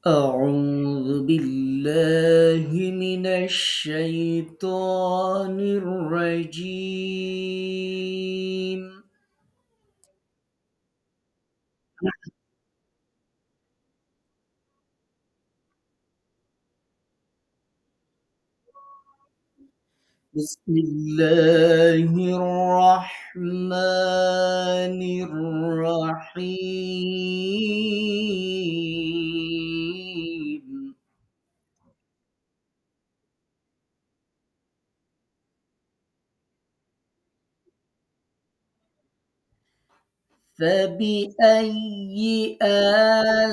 أعوذ بالله من الشيطان الرجيم. بسم الله الرحمن الرحيم. فبأي آلاء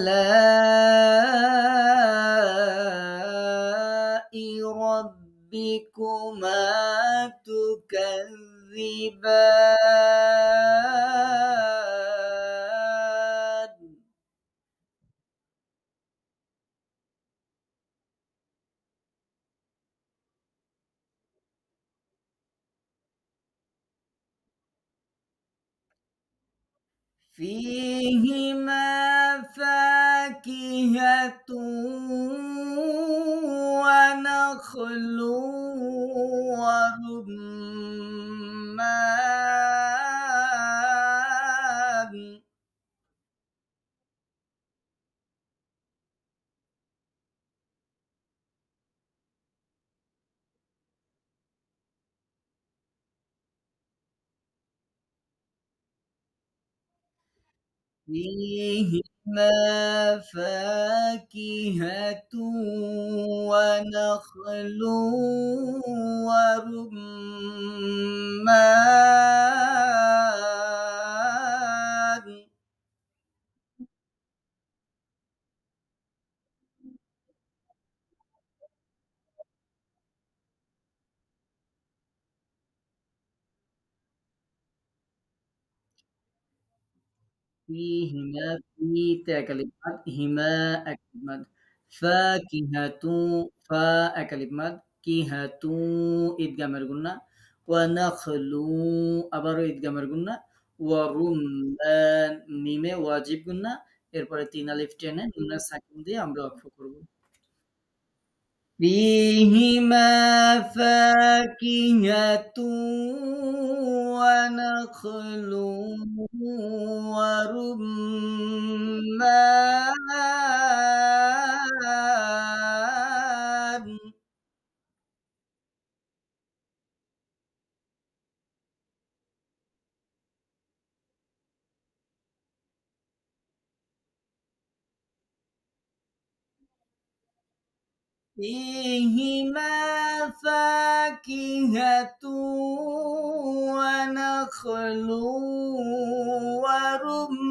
ربكما تكذبان؟ فيهما فاكهة ونخل ورمان. فيهما فاكهة ونخل ورمان. فيهما في كلمات هما كلمات فاكهة كلمات كيهة إدغام গুন্না ونخل আবারও ইদগামের গুন্না ওয়ারুম্মান মিমে ওয়াজিব গুন্না এরপরে ৩ আলিফ টেনে নুনের সাকিন দিয়ে আমরা ওয়াকফ করব। فيهما فاكهة ونخل ورمان. فيهما فاكهة ونخل ورمان.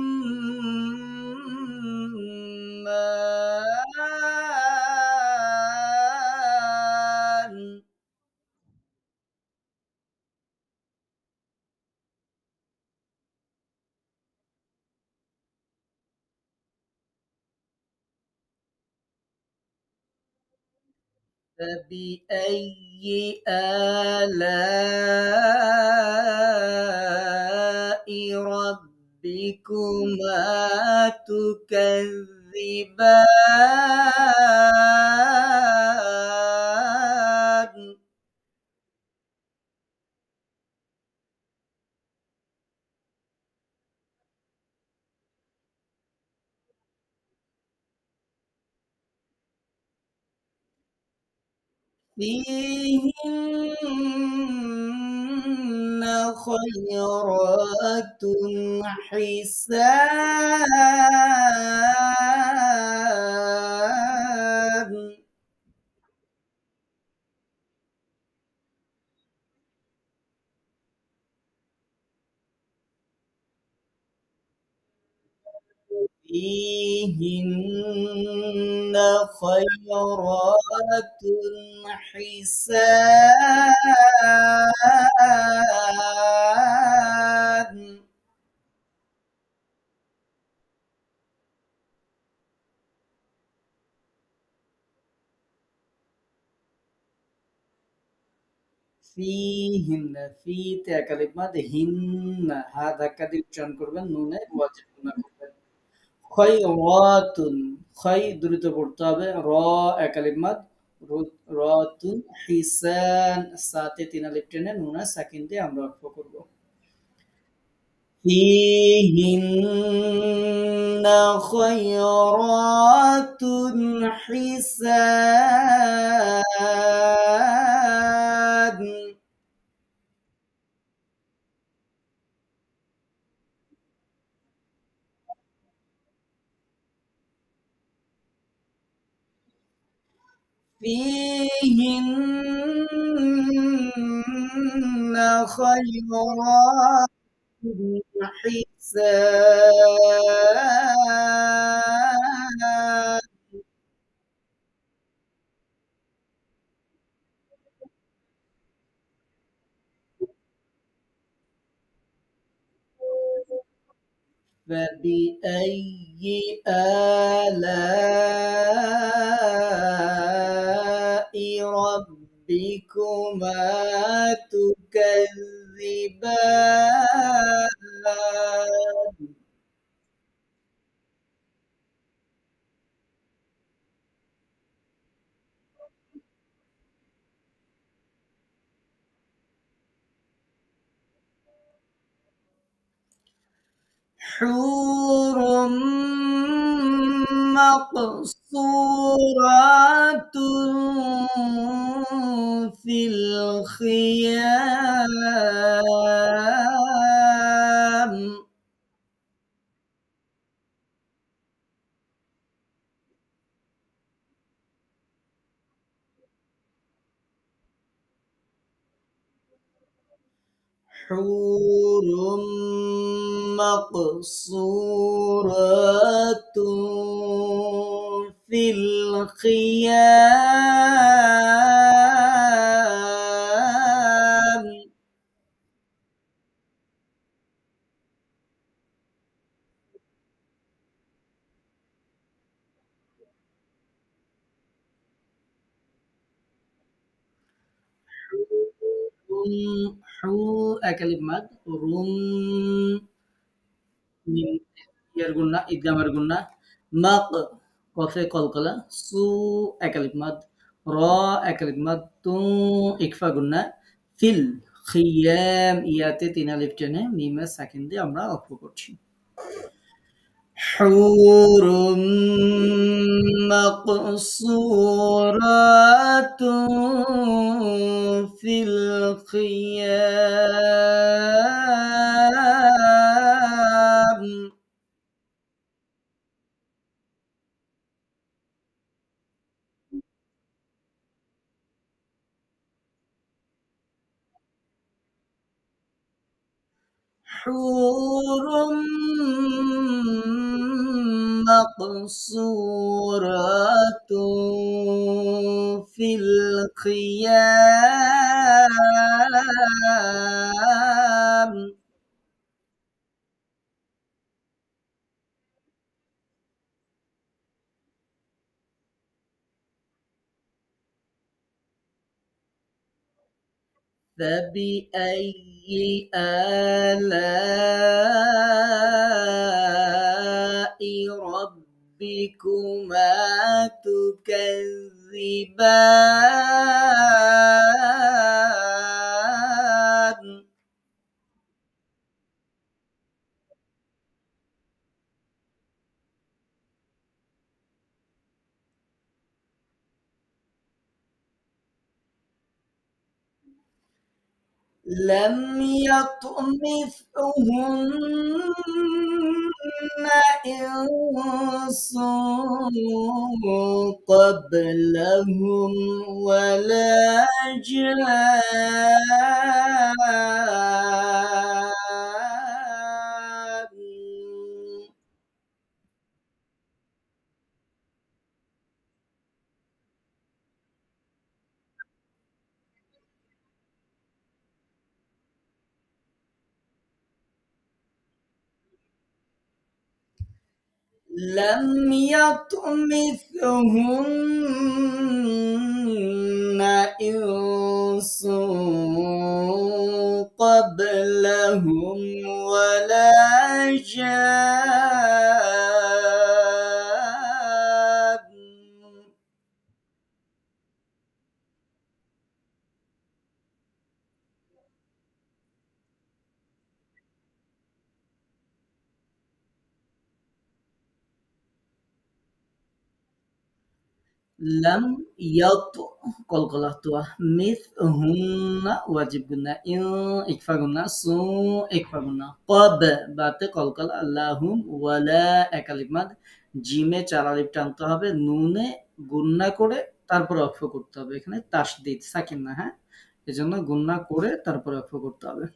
فبأي آلاء ربكما تكذبان؟ فيهن خيرات حسان. فيهن خيرات حسان. فيهن في كلمات هن هذا كده উচ্চারণ করবেন নুনে ওয়াজিব গুণা করবেন। খয়রাতুন, খয় দ্রুত পড়তে হবে, এক আলিফ মাদ, রাতুন, হিসান, সাতে তিন আলিফ টেনে নুনে সাকিন দিয়ে আমরা অক্ষ করব। ফিহিন্না খয়রাতুন হিসান। فيهن خيرات حسان. فبأي آلاء ربكما تكذبان. حور مقصورات في الخيام. حور مقصورات في الخيام. حو أكلم مد روم মিম ইয়ার গুন্না ইদগামের গুন্না মাক কফে কলকলা সু একালিফ মাদ র একালিফ মাদ তু ইকফা গুন্না ফিল খিয়াম ইয়াতে তিন আলিফ টেনে মিমে সাকিন দিয়ে আমরা অক্ষ করছি। حور مقصورات في الخيام. حور مقصورات في الخيام. فبأي آلاء ربكما تكذبان. لم يطمثهن إنس قبلهم ولا جان. لم يطمثهن إنس قبلهم ولا جان. লাম ইয়াত কলকলা তোয়া মিস হুন্না ওয়াজিব গুন্না ইকফা গুন্না ইকফা গুন্না কব বাতে কলকলা লাহুম ওয়ালা একালিফ মাদ জিমে চার আলিফ টানতে হবে নুনে গুন্না করে তারপরে অক্ষ করতে হবে এখানে তাসদিদ সাকিন না হ্যাঁ এজন্য গুন্না করে তারপরে অক্ষ করতে হবে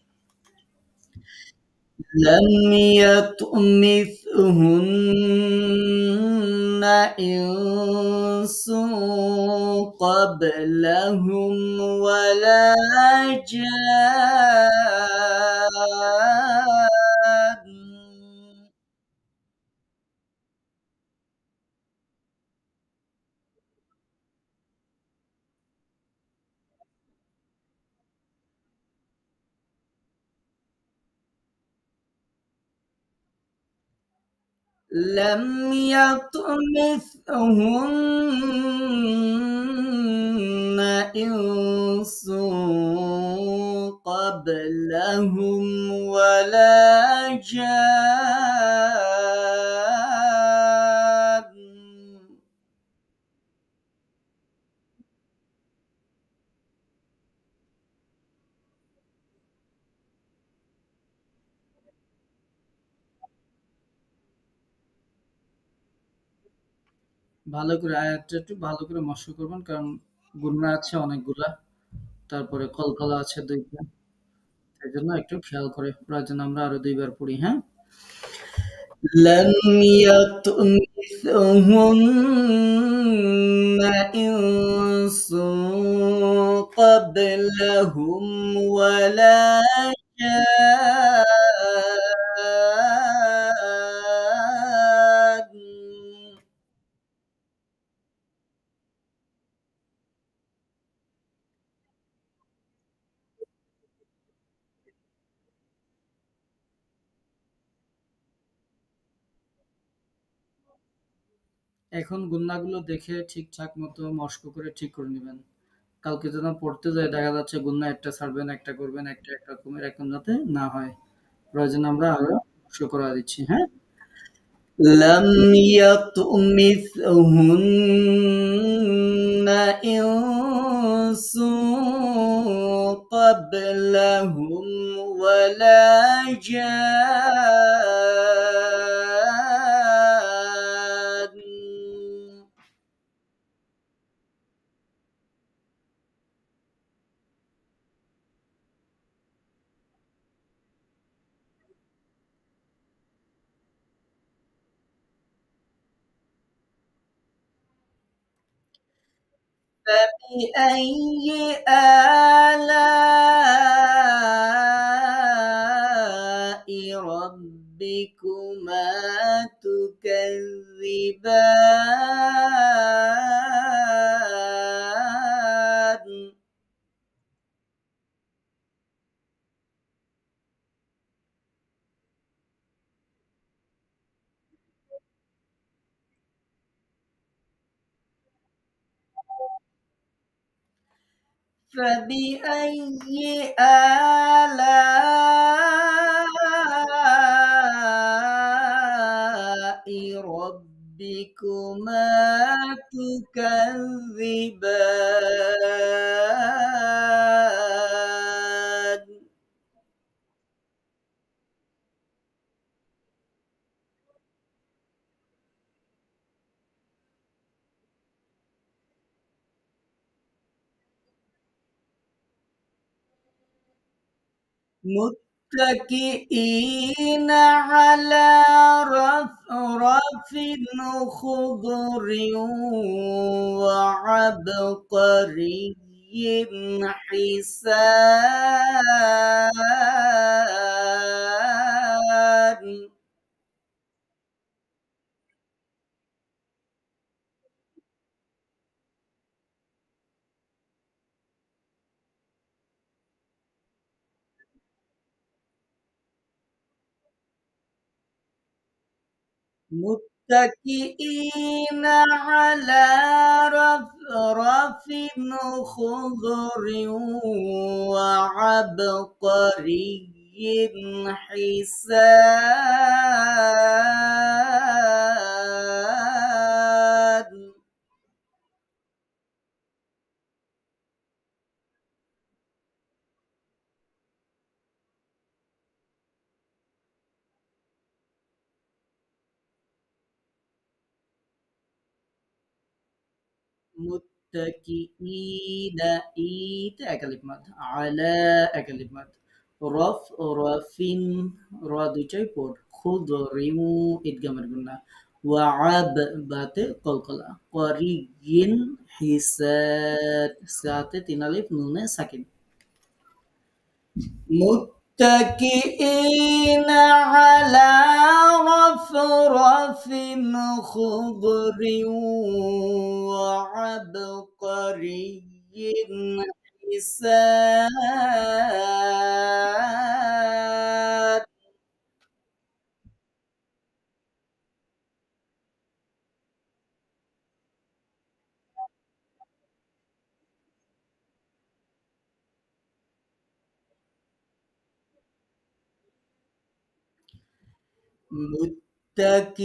لم يطمثهن إنس قبلهم ولا جان لم يطمثهن إنس قبلهم ولا جان ভালো করে আয়াতটা একটু ভালো করে মস্ত করবেন কারণ গুণা আছে অনেকগুলা তারপরে কলকলা আছে দুইটা এই জন্য একটু খেয়াল করে প্রয়োজন আমরা আরো দুইবার পড়ি হ্যাঁ لم يطمثهن إنس قبلهم ولا جان এখন গুন্নাগুলো দেখে ঠিকঠাক মতো মস্ক করে ঠিক করে নেবেন কালকে যেন পড়তে যায় দেখা যাচ্ছে গুন্না একটা ছাড়বেন একটা করবেন একটা একটা রকমের এখন যাতে না হয় প্রয়োজন আমরা আরো মস্ক করা দিচ্ছি হ্যাঁ لم يطمثهن إنس قبلهم ولا جان فبأي آلاء ربكما تكذبان فبأي آلاء ربكما تكذبان متكئين على رفرف خضر وعبقري حسان متكئين على رفرف خضر وعبقري حسان মুত্তাকিইনা ইতে একালিফ মাদ, আলা একালিফ মাদ, রফ রফিন র দুইটাই পড়, খুদরিউ ইদগামের গুন্না, ওয়াআব বাতে কলকলা, করিয়িন হিসাদ সাতে তিন আলিফ নুনে সাকিন। متكئين على رفرف خضر وعبقري حسان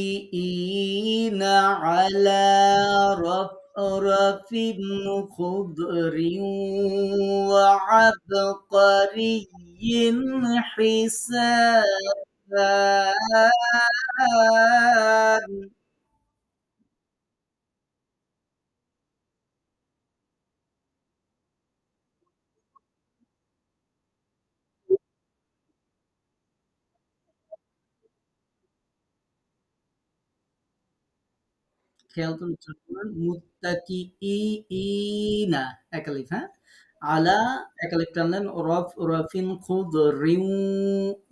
متكئين على رفرف خضر وعبقري حسان খেয়াল করে উচ্চারণ করবেন। মুত্তাকিইনা এক আলিফ, হ্যাঁ? আলা এক আলিফ টানলেন, রফিন খুদরিউ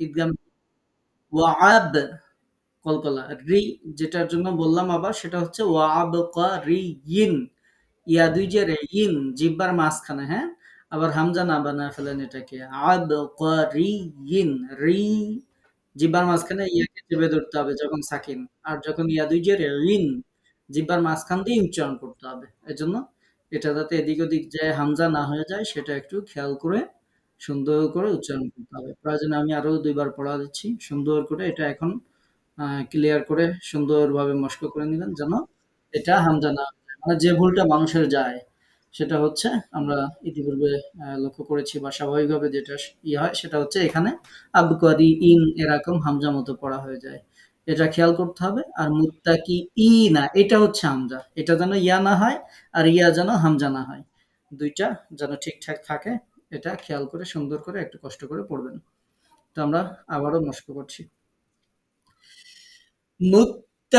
ইদগাম, ওয়াআব কলকলা, রি যেটার জন্য বললাম আবার সেটা হচ্ছে ওয়াআবকারিয়িন, ইয়া দুই যে রে, ইন জিহ্বার মাঝখানে, হ্যাঁ? আবার হামজা না বানায় ফেলেন এটাকে, আবকারিয়িন, রি জিহ্বার মাঝখানে ইয়াকে চেপে ধরতে হবে যখন সাকিন, আর যখন ইয়া দুই যে রে, রিন জিহ্বার মাঝখান দিয়ে উচ্চারণ করতে হবে। এজন্য এটা যাতে এদিক ওদিক যায় হামজা না হয়ে যায় সেটা একটু খেয়াল করে সুন্দর করে উচ্চারণ করতে হবে। প্রয়োজনে আমি আরো ২ বার পড়া দিচ্ছি। সুন্দর করে এটা এখন ক্লিয়ার করে সুন্দরভাবে মস্ক করে নিলেন যেন এটা হামজা না হয়। মানে যে ভুলটা মানুষের যায় সেটা হচ্ছে আমরা ইতিপূর্বে লক্ষ্য করেছি বা স্বাভাবিকভাবে যেটা হয় সেটা হচ্ছে এখানে আবকারি ইন এরকম হামজা মতো পড়া হয়ে যায়। এটা খেয়াল করতে হবে। আর মুত্তাকি ই না, এটা হচ্ছে হামজা। এটা যেন ইয়া না হয় আর ইয়া যেন হামজা না হয়। ২ টা যেন ঠিকঠাক থাকে এটা খেয়াল করে সুন্দর করে একটু কষ্ট করে পড়বেন। তো আমরা আবারও মস্ক করছি।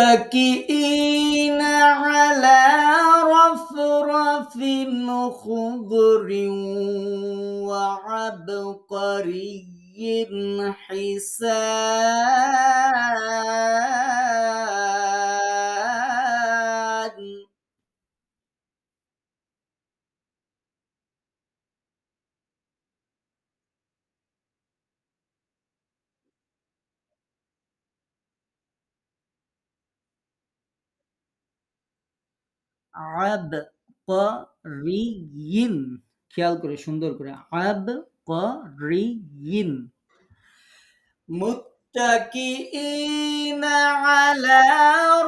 متكئين على رفرف خضر وعبقري حسان আবকরিয়িন, খেয়াল করে সুন্দর করে, আবকরিয়িন। متكئين على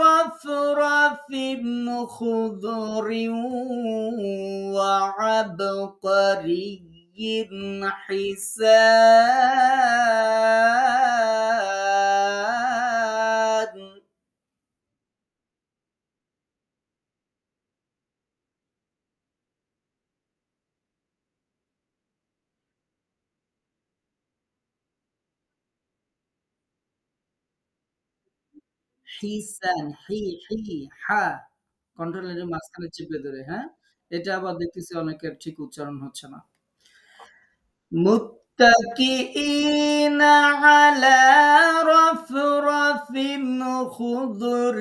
رفرف خضر وعبقري حسان হিসান, হা কন্ট্রোলের মাঝখানে চেপে ধরে, হ্যাঁ? এটা আবার দেখতেছি অনেকের ঠিক উচ্চারণ হচ্ছে না। متكئين على رفرف خضر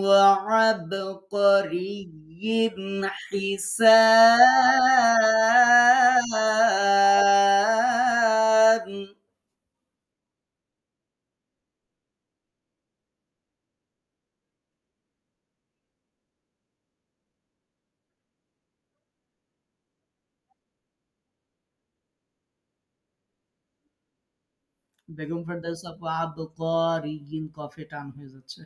وعبقري حسان বেগম ফেরদৌস আপু আবকরিয়িন কফে টান হয়ে যাচ্ছে।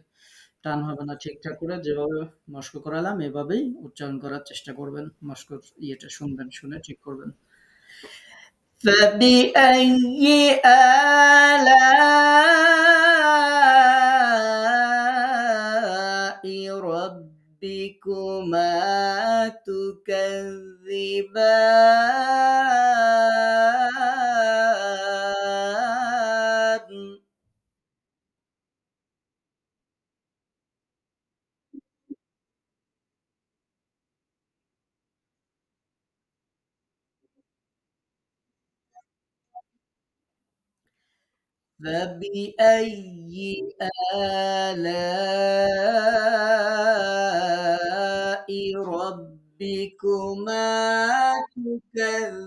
টান হবে না, ঠিকঠাক করে যেভাবে মস্ক করালাম এভাবেই উচ্চারণ করার চেষ্টা করবেন। মস্কর ইয়েটা শুনবেন, শুনে ঠিক করবেন। فبأي آلاء ربكما تكذبان فبأي آلاء ربكما تكذبان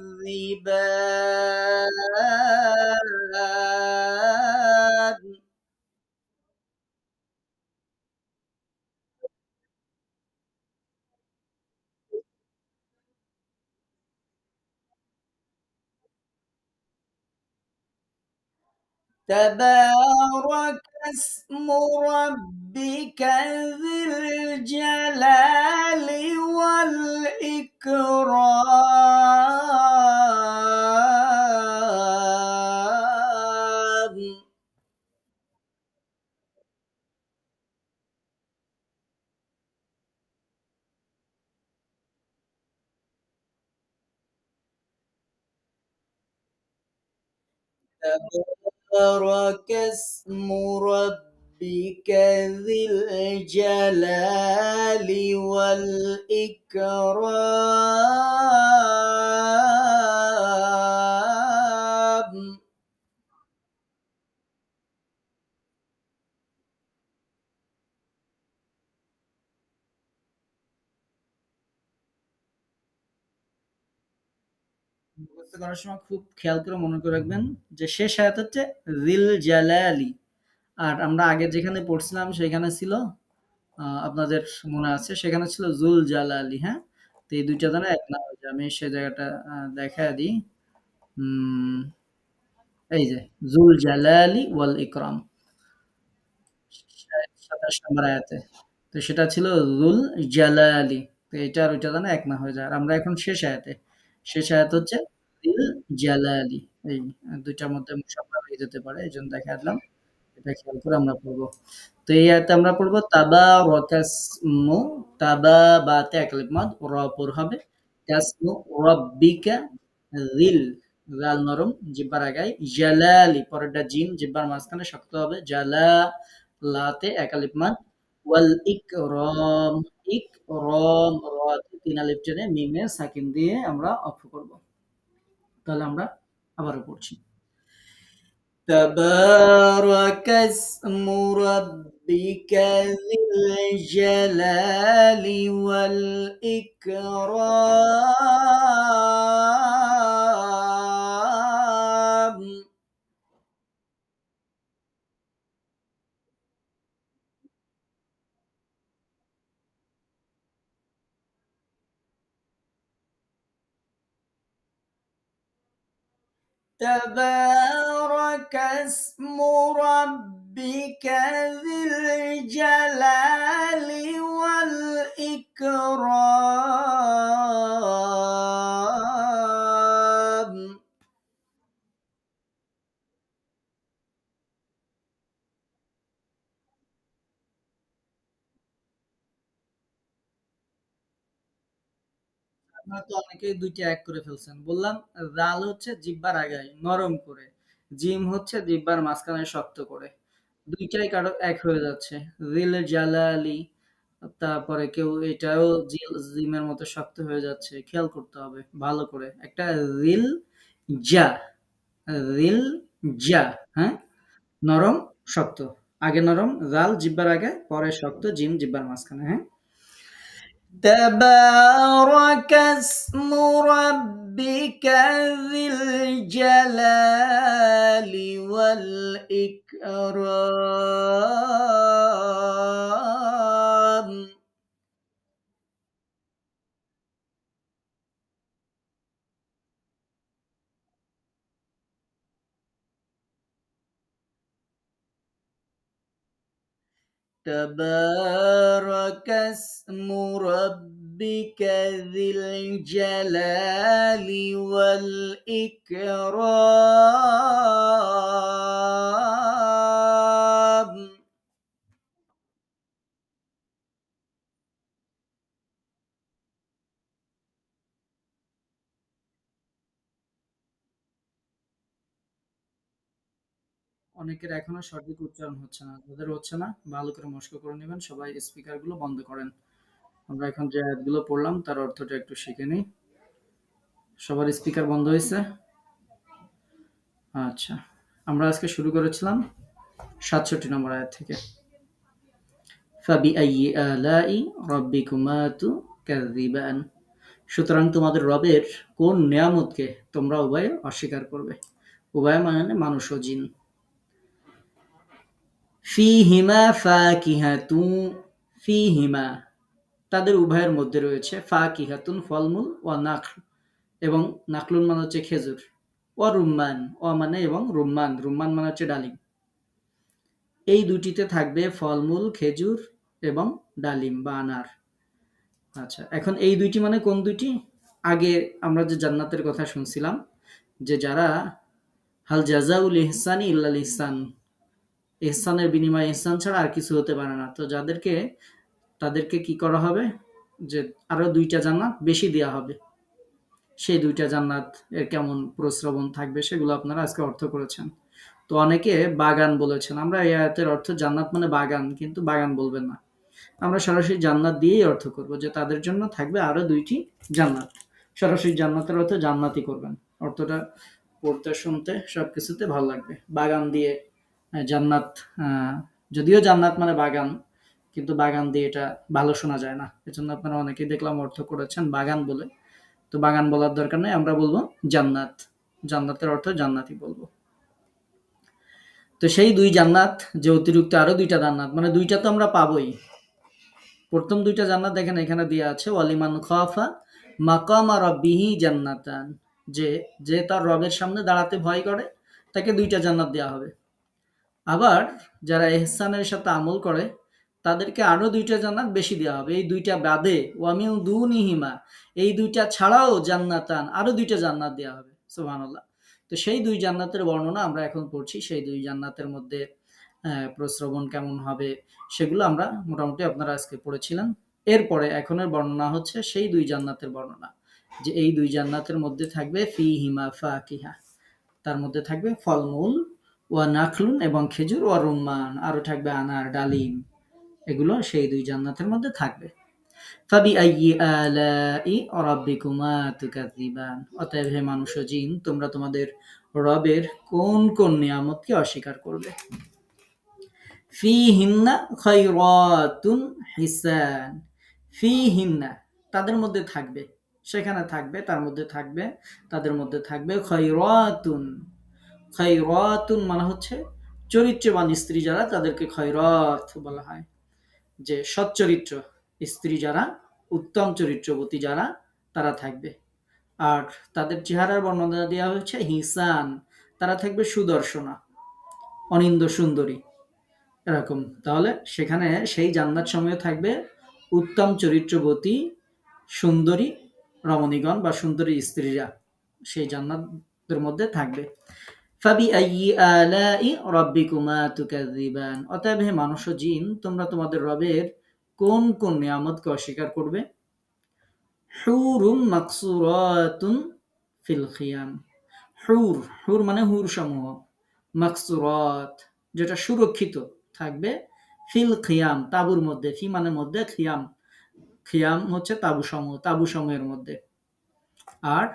تبارك اسم ربك ذي الجلال والإكرام تبارك اسم ربك ذي الجلال والإكرام মুখস্থ করার সময় খুব খেয়াল করে মনে করে রাখবেন যে শেষ আয়াত হচ্ছে জিল জালালি। আর আমরা আগে যেখানে পড়ছিলাম সেখানে ছিল আপনাদের মনে আছে সেখানে ছিল জুল জালালি, হ্যাঁ? তো এই ২ টা যেন এক না হয়ে যায়। আমি সে জায়গাটা দেখায়া দিই। উম এই যে জুল জালালি ওয়াল ইকরাম ২৭ নম্বর আয়াতে। তো সেটা ছিল জুল জালালি। তো এটা আর ওইটা যেন এক না হয়ে যায়। আর আমরা এখন শেষ আয়াতে। শেষ আয়াত হচ্ছে জিল জালালি। এই ২ টার মধ্যে মুসাফা হয়ে যেতে পারে। এজন্য দেখায় দিলাম। এটা খেয়াল করে আমরা পড়ব। তো এই আয়াতে আমরা পড়ব তাবারাকাসমু, তাবা বাতে একলিফ মাদ, র পর হবে কাসমু রাব্বিকা যিল, জাল নরম জিহ্বার আগায়, জালালি পরেরটা জিম জিহ্বার মাঝখানে শক্ত হবে, জালা লাতে একালিফ মাদ, ওয়াল ইকরাম, ইকরাম রাতে ৩ আলিফ টেনে মিমে সাকিন দিয়ে আমরা অক্ষ করব। তাহলে আমরা আবারও পড়ছি। تبارك اسم ربك ذي الجلال والإكرام تبارك اسم ربك ذي الجلال والإكرام আপনারা তো অনেকেই ২ টা এক করে ফেলছেন। বললাম জাল হচ্ছে জিহ্বার আগায় নরম করে। জিম হচ্ছে জিহ্বার মাঝখানে শক্ত করে। ২ টাই কারো এক হয়ে যাচ্ছে। জিল জালালি, তারপরে কেউ এটাও জিমের মতো শক্ত হয়ে যাচ্ছে। খেয়াল করতে হবে ভালো করে। একটা রিল জা, রিল জা, হ্যাঁ? নরম, শক্ত। আগে নরম, জাল জিহ্বার আগে, পরে শক্ত জিম জিহ্বার মাঝখানে, হ্যাঁ? تبارك اسم ربك ذي الجلال والإكرام تبارك اسم ربك ذي الجلال والإكرام অনেকের এখনো সঠিক উচ্চারণ হচ্ছে না। যাদের হচ্ছে না ভালো করে মস্ক করে নিবেন। সবাই স্পিকার গুলো বন্ধ করেন। আমরা এখন যে আয়াতগুলো পড়লাম তার অর্থটা একটু শিখে নিই। সবার স্পিকার বন্ধ হয়েছে? আচ্ছা। আমরা আজকে শুরু করেছিলাম ৬৭ নম্বর আয়াত থেকে। ফাবিআইয়ি আলাই রাব্বিকুমা তুকাযযিবান। সুতরাং তোমাদের রবের কোন নিয়ামতকে তোমরা উভয়ে অস্বীকার করবে? উভয় মানে মানুষ ও জিন। ফিহিমা ফাকিহাতুন, ফিহিমা তাদের উভয়ের মধ্যে রয়েছে ফাকিহাতুন ফলমূল, ওয়া নাখল এবং নাখলুন মানে হচ্ছে খেজুর, ওয়া রুম্মান, ওয়া মানে এবং রুম্মান, রুম্মান মানে হচ্ছে ডালিম। এই দুটিতে থাকবে ফলমূল, খেজুর এবং ডালিম বা আনার। আচ্ছা, এখন এই দুইটি মানে কোন দুইটি? আগে আমরা যে জান্নাতের কথা শুনছিলাম, যে যারা হাল জাজাউল ইহসানি ইল্লাল ইহসান, ইহসানের বিনিময়ে ইহসান ছাড়া আর কিছু হতে পারে না। তো তাদেরকে কি করা হবে? যে আরো দুইটা জান্নাত বেশি দেওয়া হবে। সেই দুইটা জান্নাত এর কেমন প্রশ্রবণ থাকবে সেগুলো আপনারা আজকে অর্থ করেছেন। তো অনেকে বাগান বলেছেন। আমরা এই আয়াতের অর্থ জান্নাত মানে বাগান, কিন্তু বাগান বলবেন না। আমরা সরাসরি জান্নাত দিয়েই অর্থ করব, যে তাদের জন্য থাকবে আরো দুইটি জান্নাত। সরাসরি জান্নাতের অর্থ জান্নাতি করবেন। অর্থটা পড়তে শুনতে সবকিছুতে ভালো লাগবে। বাগান দিয়ে জান্নাত, যদিও জান্নাত মানে বাগান, কিন্তু বাগান দিয়ে এটা ভালো শোনা যায় না। এজন্য আপনারা অনেকেই দেখলাম অর্থ করেছেন বাগান বলে। তো বাগান বলার দরকার নেই, আমরা বলবো জান্নাত। জান্নাতের অর্থ জান্নাতি বলবো। তো সেই দুই জান্নাত, যে অতিরিক্ত আরো দুইটা জান্নাত, মানে দুইটা তো আমরা পাবোই। প্রথম দুইটা জান্নাত দেখেন এখানে দেওয়া আছে, ওয়ালিমান খাফা মাকামা রাব্বিহি জান্নাতান, যে যে তার রবের সামনে দাঁড়াতে ভয় করে তাকে দুইটা জান্নাত দেওয়া হবে। আবার যারা ইহসানের সাথে আমল করে তাদেরকে আরো দুইটা জান্নাত বেশি দেওয়া হবে। এই দুইটা বাদে ওয়ামিন দুনিহিমা, এই দুইটা ছাড়াও জান্নাতান, আরো দুইটা জান্নাত দেওয়া হবে। সুবহানাল্লাহ। তো সেই দুই জান্নাতের বর্ণনা আমরা এখন পড়ছি। সেই দুই জান্নাতের মধ্যে প্রশ্রবণ কেমন হবে সেগুলো আমরা মোটামুটি আপনারা আজকে পড়েছিলেন। এরপরে এখনের বর্ণনা হচ্ছে সেই দুই জান্নাতের বর্ণনা, যে এই দুই জান্নাতের মধ্যে থাকবে ফিহিমা ফাকিহা, তার মধ্যে থাকবে ফলমূল, ওয়া নাখলুন এবং খেজুর, ওয়া রুম্মান আরো থাকবে আনার, ডালিম। এগুলো সেই দুই জান্নাতের মধ্যে থাকবে। ফাবিআইয়ি আলাই রাব্বিকুমা তুকাযযিবান। অতএব হে মানুষ ও জিন, তোমরা তোমাদের রবের কোন কোন নিয়ামতকে অস্বীকার করবে? ফিহিন্না খায়রাতুন হিসান। ফিহিন্না তাদের মধ্যে থাকবে, সেখানে থাকবে, তার মধ্যে থাকবে, তাদের মধ্যে থাকবে খায়রাতুন। খায়রাতুন মানে হচ্ছে চরিত্রবান স্ত্রী যারা, তাদেরকে খয়রাত বলা হয়। যে সচ্চরিত্র স্ত্রী যারা, উত্তম চরিত্রবতী যারা, তারা থাকবে। আর তাদের চেহারার বর্ণনা দেওয়া হয়েছে হিসান, তারা থাকবে সুদর্শনা, অনিন্দ সুন্দরী, এরকম। তাহলে সেখানে সেই জান্নাত সমূহে থাকবে উত্তম চরিত্রবতী সুন্দরী রমণীগণ বা সুন্দরী স্ত্রীরা, সেই জান্নাতের মধ্যে থাকবে। ফাবিআইয়ি আলাই রাব্বিকুমা তুকাযযিবান। অতএব হে মানুষ ও জিন, তোমরা তোমাদের রবের কোন কোন নিয়ামতকে অস্বীকার করবে? হুরুম মাকসুরাতুন ফিল খিয়াম। হুর, হুর মানে হুর সমূহ, মাকসুরাত যেটা সুরক্ষিত থাকবে, ফিল খিয়াম তাবুর মধ্যে, ফি মানে মধ্যে, খিয়াম, খিয়াম হচ্ছে তাবু সমূহ, তাবু সমূহের মধ্যে। আর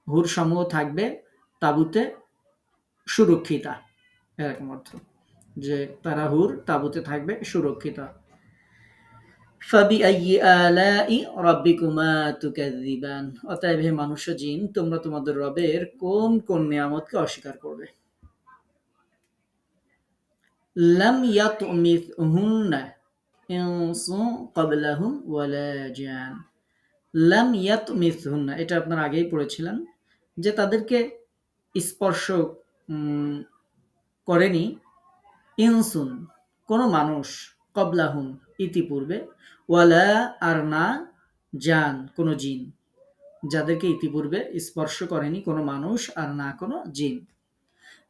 হুর সমূহ থাকবে তাবুতে সুরক্ষিতা, এরকম অর্থ, যে তারা হুর তাবুতে থাকবে সুরক্ষিত। ফাবিআইয়ি আলাই রাব্বিকুমা তুকাযযিবান। অতএব হে মানুষ ও জিন, তোমরা তোমাদের রবের কোন কোন নিয়ামতকে অস্বীকার করবে? লাম ইয়াতমিসহুন্না ইনসুন ক্বাবলাহুম ওয়ালা জান। লাম ইয়াতমিসহুন্না, এটা আপনারা আগেই পড়েছিলেন, যে তাদেরকে স্পর্শ করেনি ইনসুন কোনো মানুষ, ক্বাবলাহুম ইতিপূর্বে, ওয়ালা আর না জান কোনো জিন, যাদেরকে ইতিপূর্বে স্পর্শ করেনি কোনো মানুষ আর না কোনো জিন।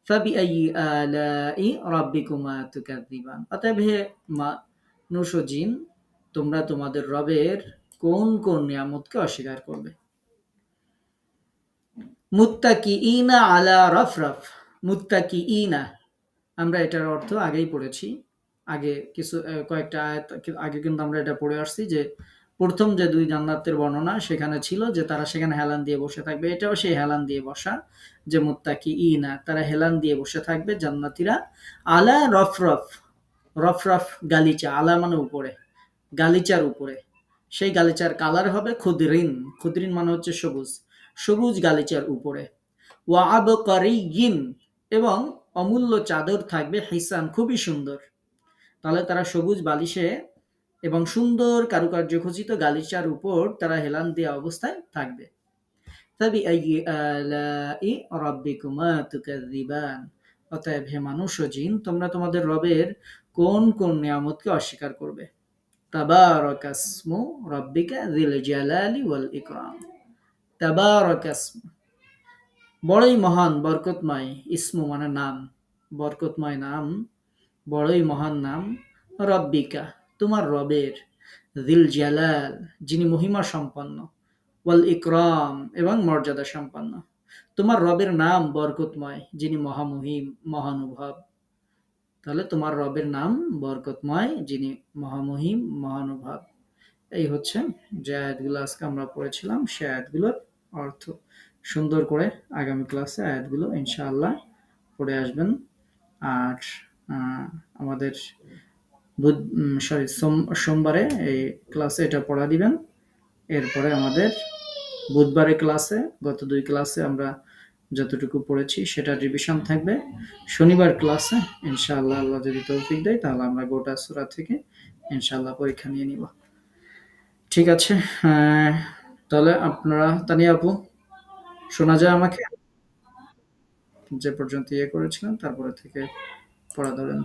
ফাবিআইয়ি আলাই রাব্বিকুমা তুকাযযিবান। অতএব হে মানুষ ও জিন, তোমরা তোমাদের রবের কোন কোন নিয়ামতকে অস্বীকার করবে? মুত্তাকিইনা আলা রাফরাফ। মুত্তাকিইনা, আমরা এটার অর্থ আগেই পড়েছি। আগে কিছু কয়েকটা আয়াত আগে কিন্তু আমরা এটা পড়ে আসছি যে, ১ম যে ২ জান্নাতের বর্ণনা সেখানে ছিল যে তারা সেখানে হেলান দিয়ে বসে থাকবে। এটাও সেই হেলান দিয়ে বসা, যে মুত্তাকিইনা, তারা হেলান দিয়ে বসে থাকবে জান্নাতীরা। আলা রফরফ, রফরফ গালিচা, আলা মানে উপরে, গালিচার উপরে। সেই গালিচার কালার হবে খুদরিন, খুদরিন মানে হচ্ছে সবুজ, সবুজ গালিচার উপরে। ওয়া আবকারিয়িন, এবং অমূল্য চাদর থাকবে, হিসান খুবই সুন্দর। তাহলে তারা সবুজ বালিশে এবং সুন্দর কারুকার্য খচিত গালিচার উপর তারা হেলান দেওয়া অবস্থায় থাকবে। ফাবিআইয়ি আলাই রাব্বিকুমা তুকাযযিবান, অতএব হে মানুষ ও জিন, তোমরা তোমাদের রবের কোন কোন নিয়ামতকে অস্বীকার করবে। তাবারাকাসমু রাব্বিকা যিল জালালি ওয়াল ইকরাম। তাবারাকাসমু, বড়ই মহান বরকতময়, ইসমু মানে নাম, বরকতময় নাম, বড়ই মহান নাম, রব্বিকা তোমার রবের, যিল জালাল যিনি মহিমা সম্পন্ন, ওয়াল ইকরাম এবং মর্যাদা সম্পন্ন। তোমার রবের নাম বরকতময়, যিনি মহামহিম মহানুভব। তাহলে তোমার রবের নাম বরকতময়, যিনি মহামহিম মহানুভব। এই হচ্ছে যে আয়াতগুলো আজকে আমরা পড়েছিলাম, সে আয়াতগুলোর অর্থ। সুন্দর করে আগামী ক্লাসে আয়াতগুলো ইনশাআল্লাহ পড়ে আসবেন। আর আহ, আমাদের সোমবারে এই ক্লাসে এটা পড়া দিবেন। এরপরে আমাদের বুধবারের ক্লাসে, গত ২ ক্লাসে আমরা যতটুকু পড়েছি সেটা রিভিশন থাকবে। শনিবার ক্লাসে ইনশাআল্লাহ আল্লাহ যদি তৌফিক দেয় তাহলে আমরা গোটা সূরা থেকে ইনশাআল্লাহ পরীক্ষা নিয়ে নিব। ঠিক আছে, তাহলে আপনারা, তানিয়া আপু, শোনা যায় আমাকে? যে পর্যন্ত ইয়ে করেছিলেন তারপরে থেকে পড়া ধরেন।